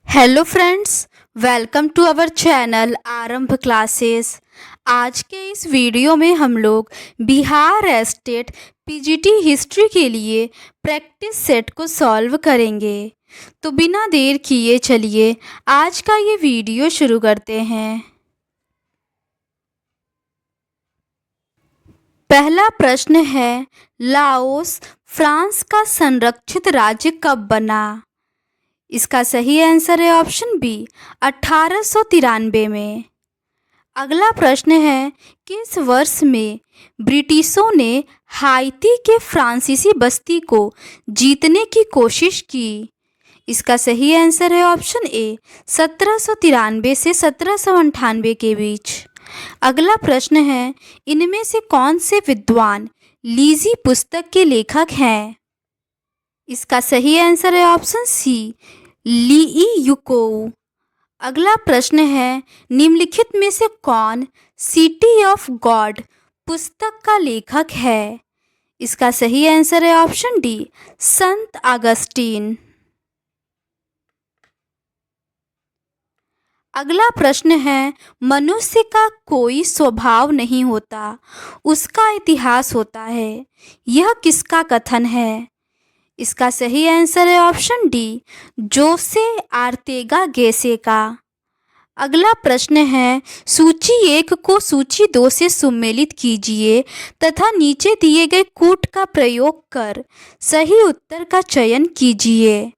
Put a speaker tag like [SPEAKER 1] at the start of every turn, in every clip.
[SPEAKER 1] Hello friends, welcome to our channel Aarambh classes. आज के इस वीडियो में हम लोग बिहार स्टेट पीजीटी हिस्ट्री के लिए प्रैक्टिस सेट को सॉल्व करेंगे। तो बिना देर किए चलिए आज का ये वीडियो शुरू करते हैं। पहला प्रश्न है, लाओस फ्रांस का संरक्षित राज्य कब बना? इसका सही आंसर है ऑप्शन बी 1893 में। अगला प्रश्न है, किस वर्ष में ब्रिटिशों ने हाइती के फ्रांसीसी बस्ती को जीतने की कोशिश की? इसका सही आंसर है ऑप्शन ए 1793 से 1798 के बीच। अगला प्रश्न है, इनमें से कौन से विद्वान लीजी पुस्तक के लेखक हैं? इसका सही आंसर है ऑप्शन सी ली युकोव। अगला प्रश्न है, निम्नलिखित में से कौन सिटी ऑफ गॉड पुस्तक का लेखक है? इसका सही आंसर है ऑप्शन डी संत अगस्तीन। अगला प्रश्न है, मनुष्य का कोई स्वभाव नहीं होता, उसका इतिहास होता है, यह किसका कथन है? इसका सही आंसर है ऑप्शन डी जोसे आर्तेगा गेसे का। अगला प्रश्न है, सूची 1 को सूची 2 से सुमेलित कीजिए तथा नीचे दिए गए कूट का प्रयोग कर सही उत्तर का चयन कीजिए।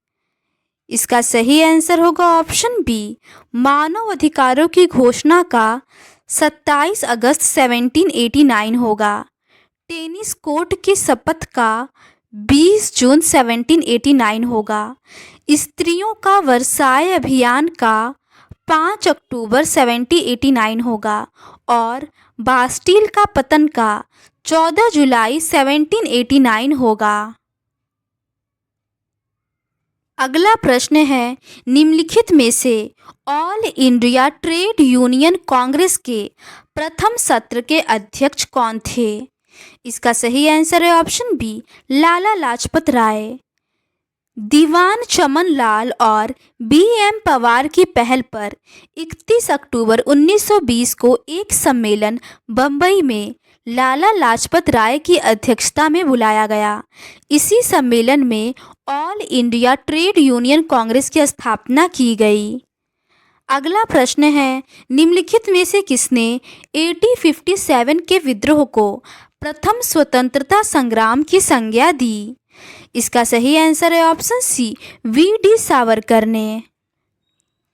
[SPEAKER 1] इसका सही आंसर होगा ऑप्शन बी मानव अधिकारों की घोषणा का 27 अगस्त 1789 होगा। टेनिस कोर्ट की शपथ का 20 जून 1789 होगा। स्त्रियों का वर्साय अभियान का 5 अक्टूबर 1789 होगा और बास्टील का पतन का 14 जुलाई 1789 होगा। अगला प्रश्न है, निम्नलिखित में से all India trade union Congress के प्रथम सत्र के अध्यक्ष कौन थे? इसका सही आंसर है ऑप्शन बी लाला लाजपत राय। दीवान चमन लाल और बी एम पवार की पहल पर 31 अक्टूबर 1920 को एक सम्मेलन बम्बई में लाला लाजपत राय की अध्यक्षता में बुलाया गया। इसी सम्मेलन में all India trade union Congress की स्थापना की गई। अगला प्रश्न है, निम्नलिखित में से किसने 1857 के विद्रोह को प्रथम स्वतंत्रता संग्राम की संज्ञा दी? इसका सही आंसर है option C V D Savarkar ने।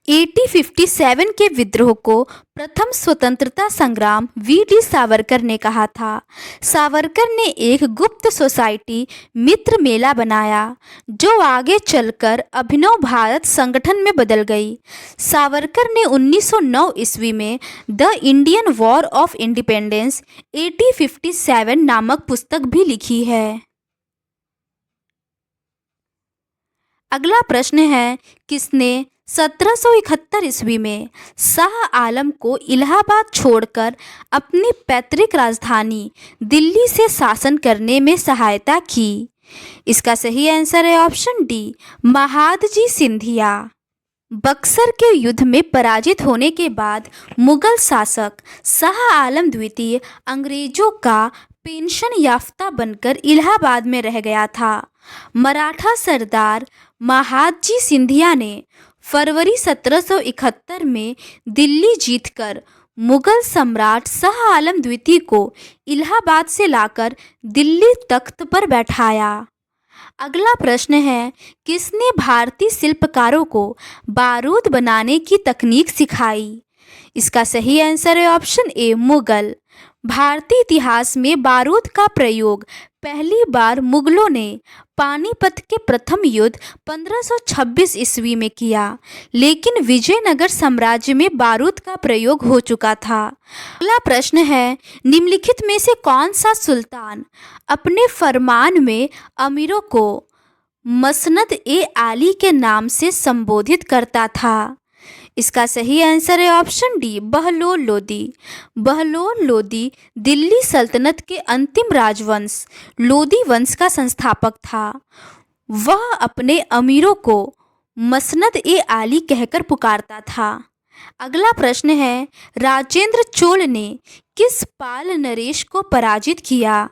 [SPEAKER 1] 1857 के विद्रोह को प्रथम स्वतंत्रता संग्राम वी डी सावरकर ने कहा था। सावरकर ने एक गुप्त सोसाइटी मित्र मेला बनाया जो आगे चलकर अभिनव भारत संगठन में बदल गई। सावरकर ने 1909 ईस्वी में the Indian war of independence 1857 नामक पुस्तक भी लिखी है। अगला प्रश्न है, किसने 1771 ईस्वी में शाह आलम को इलाहाबाद छोड़कर अपनी पैतृक राजधानी दिल्ली से शासन करने में सहायता की? इसका सही आंसर है ऑप्शन डी महादजी सिंधिया। बक्सर के युद्ध में पराजित होने के बाद मुगल शासक शाह आलम द्वितीय अंग्रेजों का पेंशन याफ्ता बनकर इलाहाबाद में रह गया था। मराठा सरदार महादजी सिंधिया ने फरवरी 1771 में दिल्ली जीतकर मुगल सम्राट शाह आलम द्वितीय को इलाहाबाद से लाकर दिल्ली तख्त पर बैठाया। अगला प्रश्न है, किसने भारतीय शिल्पकारों को बारूद बनाने की तकनीक सिखाई? इसका सही आंसर है ऑप्शन ए मुगल। भारतीय इतिहास में बारूद का प्रयोग पहली बार मुगलों ने पानीपत के प्रथम युद्ध 1526 ईस्वी में किया, लेकिन विजयनगर साम्राज्य में बारूद का प्रयोग हो चुका था। अगला प्रश्न है, निम्नलिखित में से कौन सा सुल्तान अपने फरमान में अमीरों को मसनद ए आली के नाम से संबोधित करता था? इसका सही आंसर है ऑप्शन डी बहलोल लोदी। बहलोल लोदी दिल्ली सल्तनत के अंतिम राजवंश लोदी वंश का संस्थापक था। वह अपने अमीरों को मसनद ए आली कहकर पुकारता था। अगला प्रश्न है, राजेंद्र चोल ने किस पाल नरेश को पराजित किया?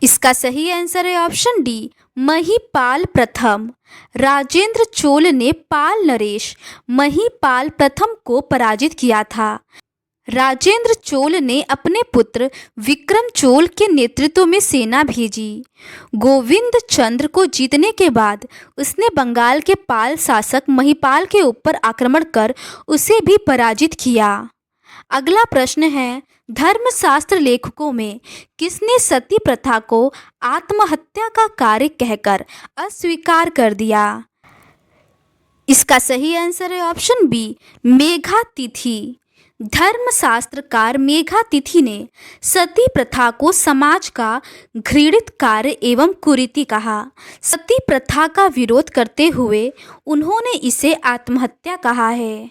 [SPEAKER 1] इसका सही आंसर है ऑप्शन डी, महिपाल प्रथम। राजेंद्र चोल ने पाल नरेश महिपाल प्रथम को पराजित किया था। राजेंद्र चोल ने अपने पुत्र विक्रम चोल के नेतृत्व में सेना भेजी। गोविंद चंद्र को जीतने के बाद उसने बंगाल के पाल शासक महिपाल के ऊपर आक्रमण कर उसे भी पराजित किया। अगला प्रश्न है, धर्मशास्त्र लेखकों में किसने सती प्रथा को आत्महत्या का कार्य कहकर अस्वीकार कर दिया? इसका सही आंसर है ऑप्शन बी, मेघातिथि। धर्मशास्त्रकार मेघातिथि ने सती प्रथा को समाज का घृणित कार्य एवं कुरीति कहा। सती प्रथा का विरोध करते हुए उन्होंने इसे आत्महत्या कहा है।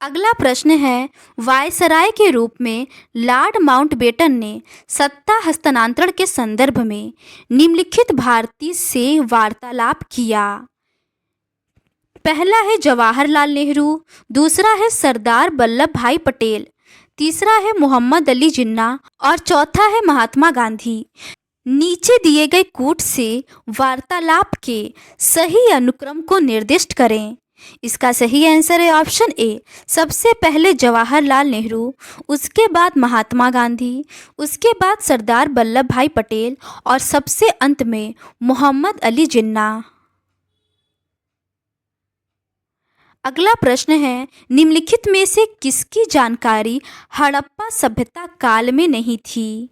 [SPEAKER 1] अगला प्रश्न है, वायसराय के रूप में लॉर्ड माउंटबेटन ने सत्ता हस्तांतरण के संदर्भ में निम्नलिखित भारतीय से वार्तालाप किया? पहला है जवाहरलाल नेहरू, दूसरा है सरदार वल्लभ भाई पटेल, तीसरा है मोहम्मद अली जिन्ना और चौथा है महात्मा गांधी। नीचे दिए गए कूट से वार्तालाप के सही अनुक्रम को निर्दिष्ट करें। इसका सही आंसर है ऑप्शन ए, सबसे पहले जवाहरलाल नेहरू, उसके बाद महात्मा गांधी, उसके बाद सरदार वल्लभ भाई पटेल और सबसे अंत में मोहम्मद अली जिन्ना। अगला प्रश्न है, निम्नलिखित में से किसकी जानकारी हड़प्पा सभ्यता काल में नहीं थी?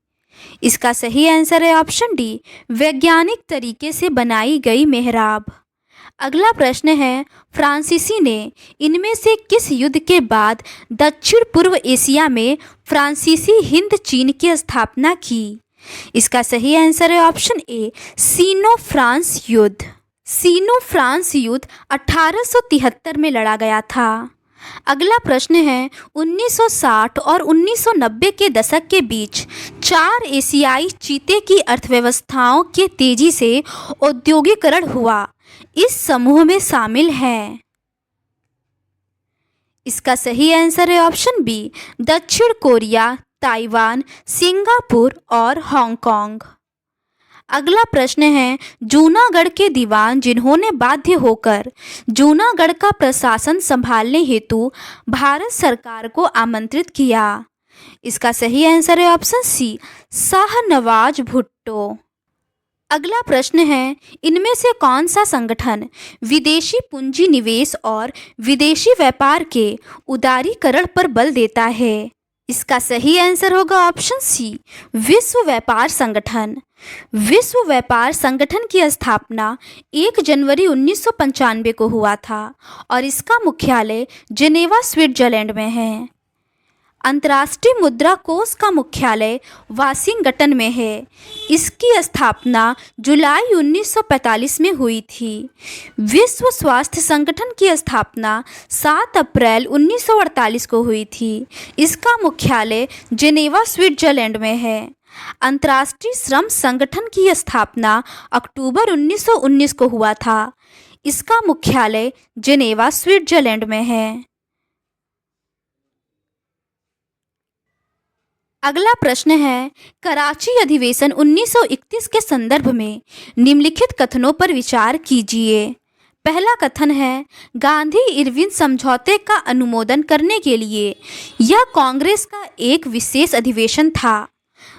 [SPEAKER 1] इसका सही आंसर है ऑप्शन डी, वैज्ञानिक तरीके से बनाई गई मेहराब। अगला प्रश्न है, फ्रांसीसी ने इनमें से किस युद्ध के बाद दक्षिण पूर्व एशिया में फ्रांसीसी हिंद चीन की स्थापना की? इसका सही आंसर है ऑप्शन ए, सीनो फ्रांस युद्ध। सीनो फ्रांस युद्ध 1873 में लड़ा गया था। अगला प्रश्न है, 1960 और 1990 के दशक के बीच 4 एशियाई चीते की अर्थव्यवस्थाओं के तेजी से औद्योगिकरण हुआ, इस समूह में शामिल हैं? इसका सही आंसर है ऑप्शन बी, दक्षिण कोरिया, ताइवान, सिंगापुर और हांगकांग। अगला प्रश्न है, जूनागढ़ के दीवान जिन्होंने बाध्य होकर जूनागढ़ का प्रशासन संभालने हेतु भारत सरकार को आमंत्रित किया? इसका सही आंसर है ऑप्शन सी, शाहनवाज भुट्टो। अगला प्रश्न है, इनमें से कौन सा संगठन विदेशी पूंजी निवेश और विदेशी व्यापार के उदारीकरण पर बल देता है? इसका सही आंसर होगा ऑप्शन सी, विश्व व्यापार संगठन। विश्व व्यापार संगठन की स्थापना 1 जनवरी 1995 को हुआ था और इसका मुख्यालय जेनेवा स्विट्जरलैंड में है। अंतर्राष्ट्रीय मुद्रा कोष का मुख्यालय वाशिंगटन में है। इसकी स्थापना जुलाई 1945 में हुई थी। विश्व स्वास्थ्य संगठन की स्थापना 7 अप्रैल 1948 को हुई थी। इसका मुख्यालय जेनेवा स्विट्जरलैंड में है। अंतर्राष्ट्रीय श्रम संगठन की स्थापना अक्टूबर 1919 को हुआ था। इसका मुख्यालय जेनेवा स्विट्जरलैंड में है। अगला प्रश्न है, कराची अधिवेशन 1931 के संदर्भ में निम्नलिखित कथनों पर विचार कीजिए। पहला कथन है, गांधी इरविन समझौते का अनुमोदन करने के लिए यह कांग्रेस का एक विशेष अधिवेशन था।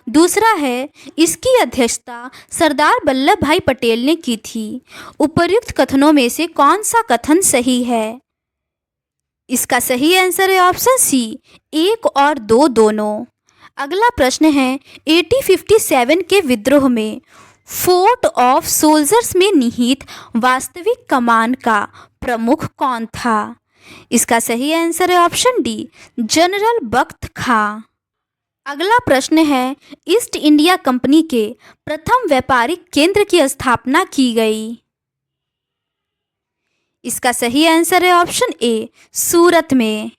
[SPEAKER 1] दूसरा है, इसकी अध्यक्षता सरदार वल्लभ भाई पटेल ने की थी। उपर्युक्त कथनों में से कौन सा कथन सही है? इसका सही आंसर है ऑप्शन सी, 1 और 2 दोनों। अगला प्रश्न है, 1857 के विद्रोह में फोर्ट ऑफ सोल्जर्स में निहित वास्तविक कमान का प्रमुख कौन था? इसका सही आंसर है ऑप्शन डी, जनरल बख्त खां। अगला प्रश्न है, ईस्ट इंडिया कंपनी के प्रथम व्यापारिक केंद्र की स्थापना की गई। इसका सही आंसर है ऑप्शन ए, सूरत में।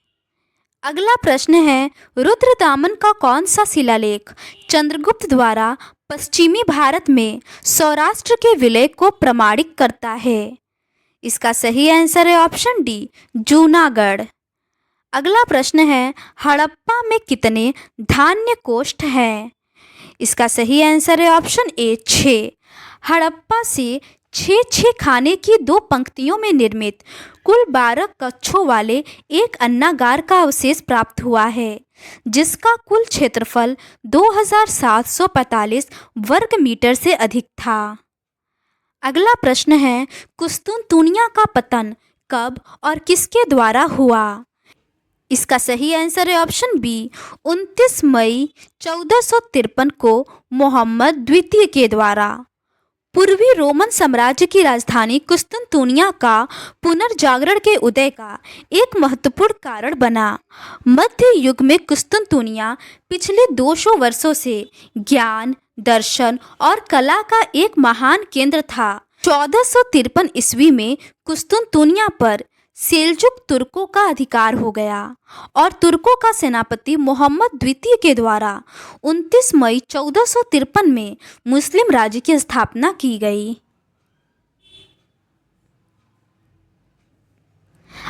[SPEAKER 1] अगला प्रश्न है, रुद्रदामन का कौन सा शिलालेख चंद्रगुप्त द्वारा पश्चिमी भारत में सौराष्ट्र के विलय को प्रमाणित करता है? इसका सही आंसर है ऑप्शन डी, जूनागढ़। अगला प्रश्न है, हड़प्पा में कितने धान्य कोष्ठ हैं? इसका सही आंसर है ऑप्शन ए, 6। हड़प्पा से 6 खाने की 2 पंक्तियों में निर्मित कुल 12 कक्षों वाले एक अन्नागार का अवशेष प्राप्त हुआ है, जिसका कुल क्षेत्रफल 2745 वर्ग मीटर से अधिक था। अगला प्रश्न है, कुस्तुनतुनिया का पतन कब और किसके द्वारा हुआ? इसका सही आंसर है ऑप्शन बी, 29 मई 1453 को मोहम्मद द्वितीय के द्वारा। पूर्वी रोमन साम्राज्य की राजधानी कुस्तुनतुनिया का पुनर्जागरण के उदय का एक महत्वपूर्ण कारण बना। मध्य युग में कुस्तुनतुनिया पिछले 200 वर्षों से ज्ञान, दर्शन और कला का एक महान केंद्र था। 1453 ईस्वी में कुस्तुनतुनिया पर सेल्जुक तुर्कों का अधिकार हो गया और तुर्कों का सेनापति मोहम्मद द्वितीय के द्वारा 29 मई 1453 में मुस्लिम राज्य की स्थापना की गई।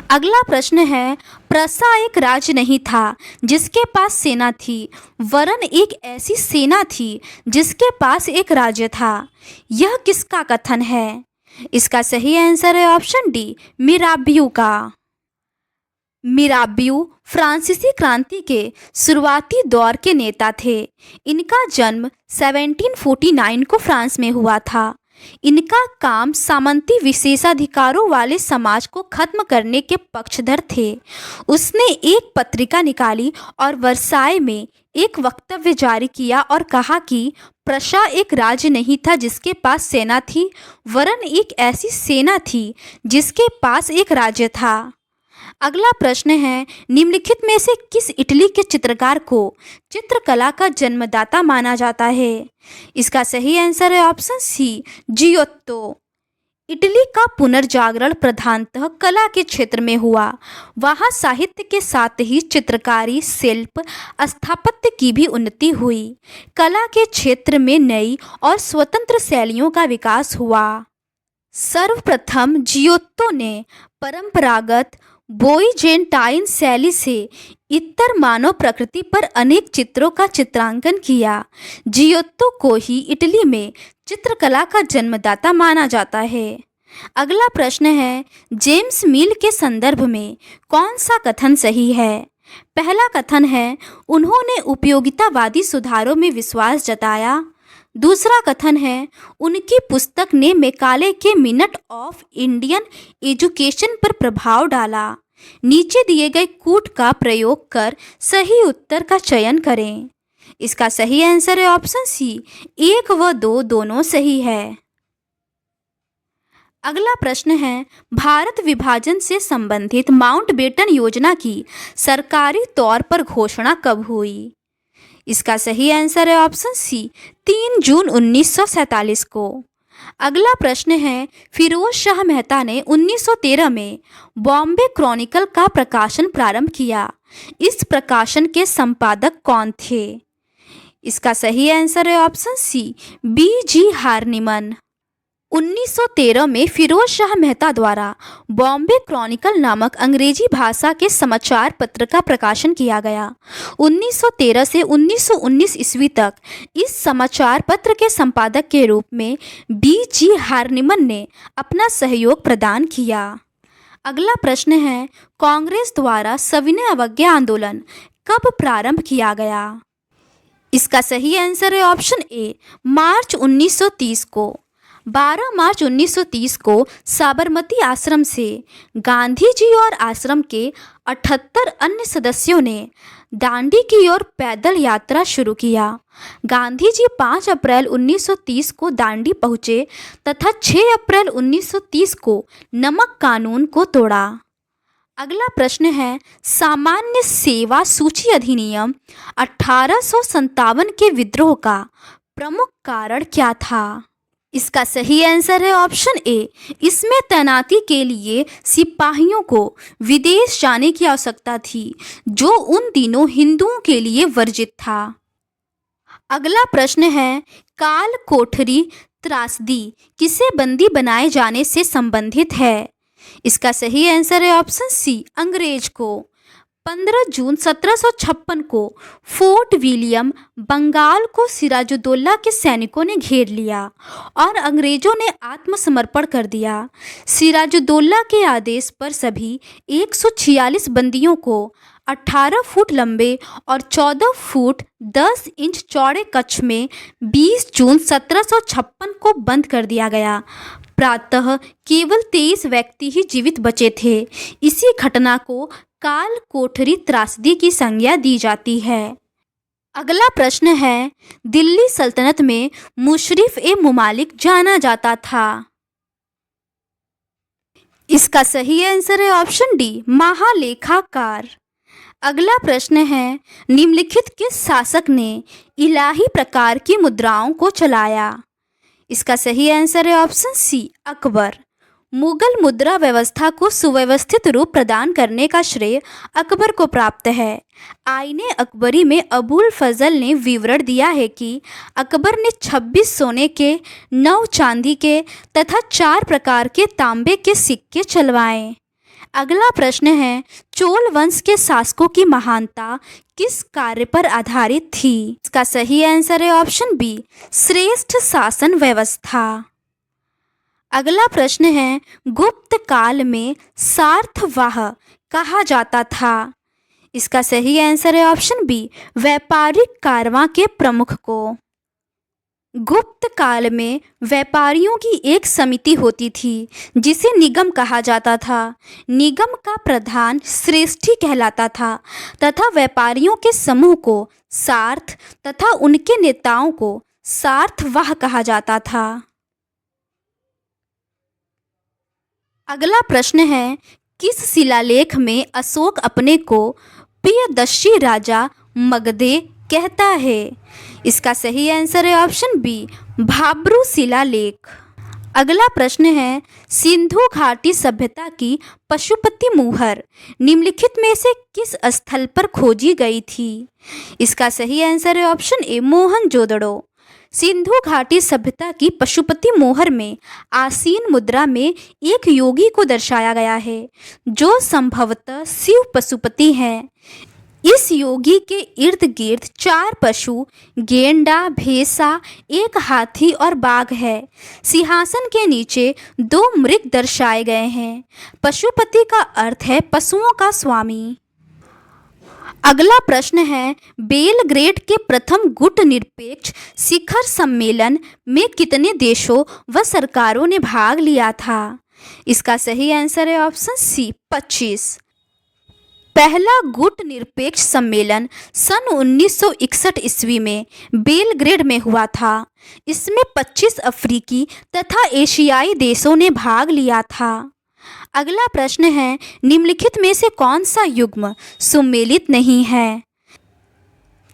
[SPEAKER 1] अगला प्रश्न है, प्रसा एक राज्य नहीं था जिसके पास सेना थी, वरन एक ऐसी सेना थी जिसके पास एक राज्य था। यह किसका कथन है? इसका सही आंसर है ऑप्शन डी, मिराबियो का। मिराबियो फ्रांसीसी क्रांति के शुरुआती दौर के नेता थे। इनका जन्म 1749 को फ्रांस में हुआ था। इनका काम सामंती विशेषाधिकारों वाले समाज को खत्म करने के पक्षधर थे। उसने एक पत्रिका निकाली और वर्साय में एक वक्तव्य जारी किया और कहा कि प्रशा एक राज्य नहीं था जिसके पास सेना थी, वरन एक ऐसी सेना थी जिसके पास एक राज्य था। अगला प्रश्न है, निम्नलिखित में से किस इटली के चित्रकार को चित्रकला का जन्मदाता माना जाता है? इसका सही आंसर है ऑप्शन सी, जियोत्तो। इटली का पुनर्जागरण प्रधानतः कला के क्षेत्र में हुआ। वहाँ साहित्य के साथ ही चित्रकारी, शिल्प, स्थापत्य की भी उन्नति हुई। कला के क्षेत्र में नई और स्वतंत्र शैलियों का विकास हुआ। सर्वप्रथम जियोत्तो ने परंपरागत बोईजेंटाइन शैली से इतर मानव प्रकृति पर अनेक चित्रों का चित्रांकन किया। जियोत्तो को ही इटली में चित्रकला का जन्मदाता माना जाता है। अगला प्रश्न है, जेम्स मिल के संदर्भ में कौन सा कथन सही है? पहला कथन है, उन्होंने उपयोगितावादी सुधारों में विश्वास जताया। दूसरा कथन है, उनकी पुस्तक ने मैकाले के मिनट ऑफ इंडियन एजुकेशन पर प्रभाव डाला। नीचे दिए गए कूट का प्रयोग कर सही उत्तर का चयन करें। इसका सही आंसर है ऑप्शन सी, 1 व 2 दोनों सही है। अगला प्रश्न है, भारत विभाजन से संबंधित माउंटबेटन योजना की सरकारी तौर पर घोषणा कब हुई? इसका सही आंसर है ऑप्शन सी, 3 जून 1947 को। अगला प्रश्न है, फिरोज शाह मेहता ने 1913 में बॉम्बे क्रॉनिकल का प्रकाशन प्रारंभ किया। इस प्रकाशन के संपादक कौन थे? इसका सही आंसर है ऑप्शन सी, B.G. हार्निमन। 1913 में फिरोज शाह मेहता द्वारा बॉम्बे क्रॉनिकल नामक अंग्रेजी भाषा के समाचार पत्र का प्रकाशन किया गया। 1913 से 1919 ईस्वी तक इस समाचार पत्र के संपादक के रूप में B.G. हार्निमन ने अपना सहयोग प्रदान किया। अगला प्रश्न है, कांग्रेस द्वारा सविनय अवज्ञा आंदोलन कब प्रारंभ किया गया? इसका सही आंसर है ऑप्शन ए, मार्च 1930 को। 12 मार्च 1930 को साबरमती आश्रम से गांधी जी और आश्रम के 78 अन्य सदस्यों ने दांडी की ओर पैदल यात्रा शुरू किया। गांधी जी 5 अप्रैल 1930 को दांडी पहुँचे तथा 6 अप्रैल 1930 को नमक कानून को तोड़ा। अगला प्रश्न है, सामान्य सेवा सूची अधिनियम 1857 के विद्रोह का प्रमुख कारण क्या था? इसका सही आंसर है ऑप्शन ए, इसमें तैनाती के लिए सिपाहियों को विदेश जाने की आवश्यकता थी, जो उन दिनों हिंदुओं के लिए वर्जित था। अगला प्रश्न है, काल कोठरी त्रासदी किसे बंदी बनाए जाने से संबंधित है? इसका सही आंसर है ऑप्शन सी, अंग्रेज को। 15 जून 1756 को फोर्ट विलियम बंगाल को सिराजुद्दौला के सैनिकों ने घेर लिया और अंग्रेजों ने आत्मसमर्पण कर दिया। सिराजुद्दौला के आदेश पर सभी 146 बंदियों को 18 फुट लंबे और 14 फुट 10 इंच चौड़े कक्ष में 20 जून 1756 को बंद कर दिया गया। प्रातः केवल 23 व्यक्ति ही जीवित बचे थे। इसी घटना को काल कोठरी त्रासदी की संज्ञा दी जाती है। अगला प्रश्न है, दिल्ली सल्तनत में मुशर्रिफ ए मुमालिक जाना जाता था। इसका सही आंसर है ऑप्शन डी, महालेखाकार। अगला प्रश्न है, निम्नलिखित किस शासक ने इलाही प्रकार की मुद्राओं को चलाया? इसका सही आंसर है ऑप्शन सी, अकबर। मुगल मुद्रा व्यवस्था को सुव्यवस्थित रूप प्रदान करने का श्रेय अकबर को प्राप्त है। आईने अकबरी में अबुल फजल ने विवरण दिया है कि अकबर ने 26 सोने के, 9 चांदी के तथा 4 प्रकार के तांबे के सिक्के चलवाए। अगला प्रश्न है, चोल वंश के शासकों की महानता किस कार्य पर आधारित थी? इसका सही आंसर है ऑप्शन बी, श्रेष्ठ शासन व्यवस्था। अगला प्रश्न है, गुप्त काल में सार्थवाह कहा जाता था। इसका सही आंसर है ऑप्शन बी, व्यापारिक कारवां के प्रमुख को। गुप्त काल में व्यापारियों की एक समिति होती थी जिसे निगम कहा जाता था। निगम का प्रधान श्रेष्ठी कहलाता था तथा व्यापारियों के समूह को सार्थ तथा उनके नेताओं को सार्थवाह कहा जाता था। अगला प्रश्न है, किस शिलालेख में अशोक अपने को प्रियदर्शी राजा मगधे कहता है? इसका सही आंसर है ऑप्शन बी, भाब्रू शिलालेख। अगला प्रश्न है, सिंधु घाटी सभ्यता की पशुपति मुहर निम्नलिखित में से किस स्थल पर खोजी गई थी? इसका सही आंसर है ऑप्शन ए, मोहनजोदड़ो। सिंधु घाटी सभ्यता की पशुपति मोहर में आसीन मुद्रा में एक योगी को दर्शाया गया है जो संभवतः शिव पशुपति हैं। इस योगी के इर्द गिर्द 4 पशु, गेंडा, भैंसा, एक हाथी और बाघ है। सिंहासन के नीचे 2 मृग दर्शाए गए हैं। पशुपति का अर्थ है पशुओं का स्वामी। अगला प्रश्न है, बेलग्रेड के प्रथम गुट निरपेक्ष शिखर सम्मेलन में कितने देशों व सरकारों ने भाग लिया था? इसका सही आंसर है ऑप्शन सी, 25। पहला गुट निरपेक्ष सम्मेलन सन 1961 ईस्वी में बेलग्रेड में हुआ था। इसमें 25 अफ्रीकी तथा एशियाई देशों ने भाग लिया था। अगला प्रश्न है, निम्नलिखित में से कौन सा युग्म सुमेलित नहीं है?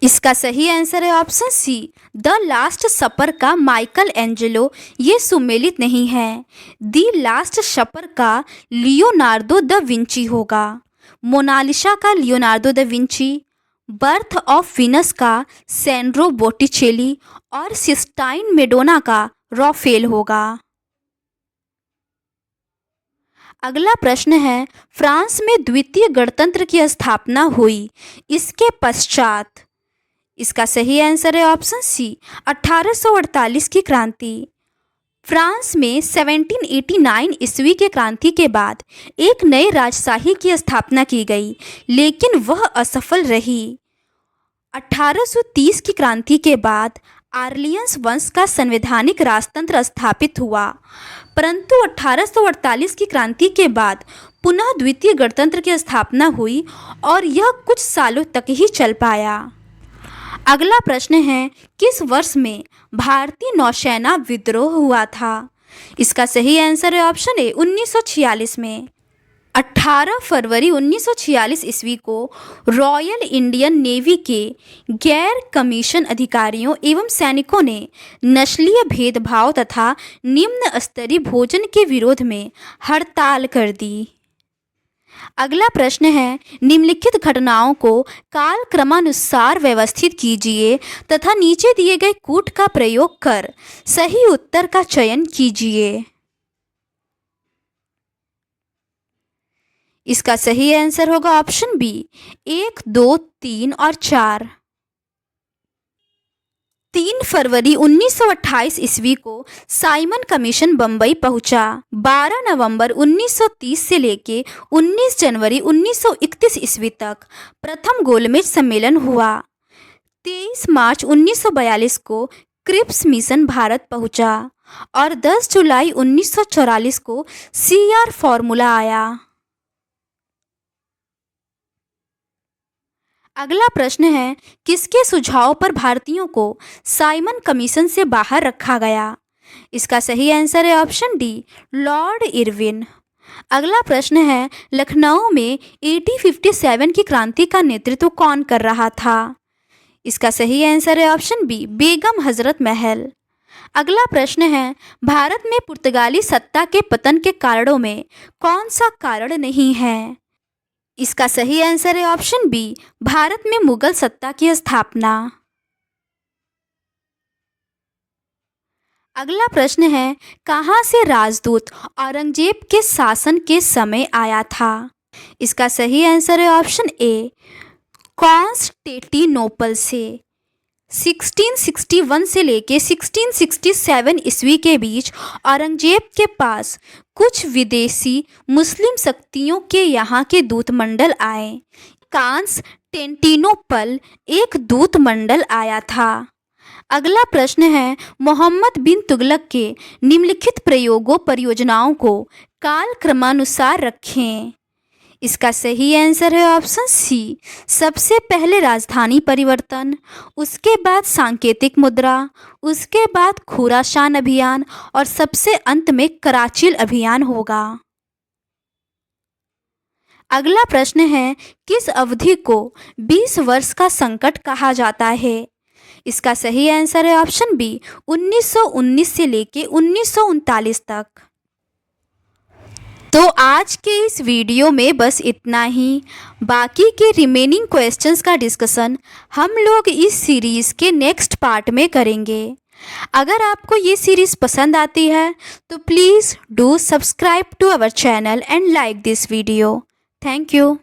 [SPEAKER 1] इसका सही आंसर है ऑप्शन सी, द लास्ट सपर का माइकल एंजेलो ये सुमेलित नहीं है। द लास्ट सपर का लियोनार्दो द विंची होगा। मोनालिसा का Leonardo the Vinci, birth of Venus का सैंड्रो बोटिचेली और सिस्टाइन मेडोना का राफेल होगा। अगला प्रश्न है, फ्रांस में द्वितीय गणतंत्र की स्थापना हुई इसके पश्चात? इसका सही आंसर है ऑप्शन सी, 1848 की क्रांति। फ्रांस में 1789 ईस्वी के क्रांति के बाद एक नए राजशाही की स्थापना की गई, लेकिन वह असफल रही। 1830 की क्रांति के बाद आर्लियंस वंश का संवैधानिक राजतंत्र स्थापित हुआ, परंतु 1848 की क्रांति के बाद पुनः द्वितीय गणतंत्र की स्थापना हुई और यह कुछ सालों तक ही चल पाया। अगला प्रश्न है, किस वर्ष में भारतीय नौसेना विद्रोह हुआ था? इसका सही आंसर है ऑप्शन ए, 1946 में। 18 फरवरी 1946 ईस्वी को रॉयल इंडियन नेवी के गैर कमीशन अधिकारियों एवं सैनिकों ने नस्लीय भेदभाव तथा निम्न स्तरीय भोजन के विरोध में हड़ताल कर दी। अगला प्रश्न है, निम्नलिखित घटनाओं को काल क्रमानुसार व्यवस्थित कीजिए तथा नीचे दिए गए कूट का प्रयोग कर सही उत्तर का चयन कीजिए। इसका सही आंसर होगा ऑप्शन बी 1, 2, 3 और 4। 3 फरवरी 1928 ईस्वी को साइमन कमीशन बम्बई पहुंचा। 12 नवंबर 1930 से लेके 19 जनवरी 1931 ईस्वी तक प्रथम गोलमेज सम्मेलन हुआ। 23 मार्च 1942 को क्रिप्स मिशन भारत पहुंचा और 10 जुलाई 1944 को CR फॉर्मूला आया। अगला प्रश्न है, किसके सुझाव पर भारतीयों को साइमन कमीशन से बाहर रखा गया? इसका सही आंसर है ऑप्शन डी लॉर्ड इरविन। अगला प्रश्न है, लखनऊ में 1857 की क्रांति का नेतृत्व कौन कर रहा था? इसका सही आंसर है ऑप्शन बी बेगम हजरत महल। अगला प्रश्न है, भारत में पुर्तगाली सत्ता के पतन के कारणों में कौन सा कारण नहीं है? इसका सही आंसर है ऑप्शन बी भारत में मुगल सत्ता की स्थापना। अगला प्रश्न है, कहाँ से राजदूत औरंगजेब के शासन के समय आया था? इसका सही आंसर है ऑप्शन ए कॉन्स्टेंटिनोपल से। 1661 से लेके 1667 ईस्वी के बीच औरंगजेब के पास कुछ विदेशी मुस्लिम शक्तियों के यहाँ के दूत मंडल आए। कॉन्स्टेंटिनोपल एक दूत मंडल आया था। अगला प्रश्न है, मोहम्मद बिन तुगलक के निम्नलिखित प्रयोगों परियोजनाओं को काल क्रमानुसार रखें। इसका सही आंसर है ऑप्शन सी सबसे पहले राजधानी परिवर्तन, उसके बाद सांकेतिक मुद्रा, उसके बाद खुरासान अभियान और सबसे अंत में कराचिल अभियान होगा। अगला प्रश्न है, किस अवधि को 20 वर्ष का संकट कहा जाता है? इसका सही आंसर है ऑप्शन बी 1919 से लेके 1939 तक। तो आज के इस वीडियो में बस इतना ही। बाकी के रिमेनिंग क्वेश्चंस का डिस्कशन हम लोग इस सीरीज़ के नेक्स्ट पार्ट में करेंगे। अगर आपको ये सीरीज़ पसंद आती है तो please do subscribe to our channel and like this video. Thank you.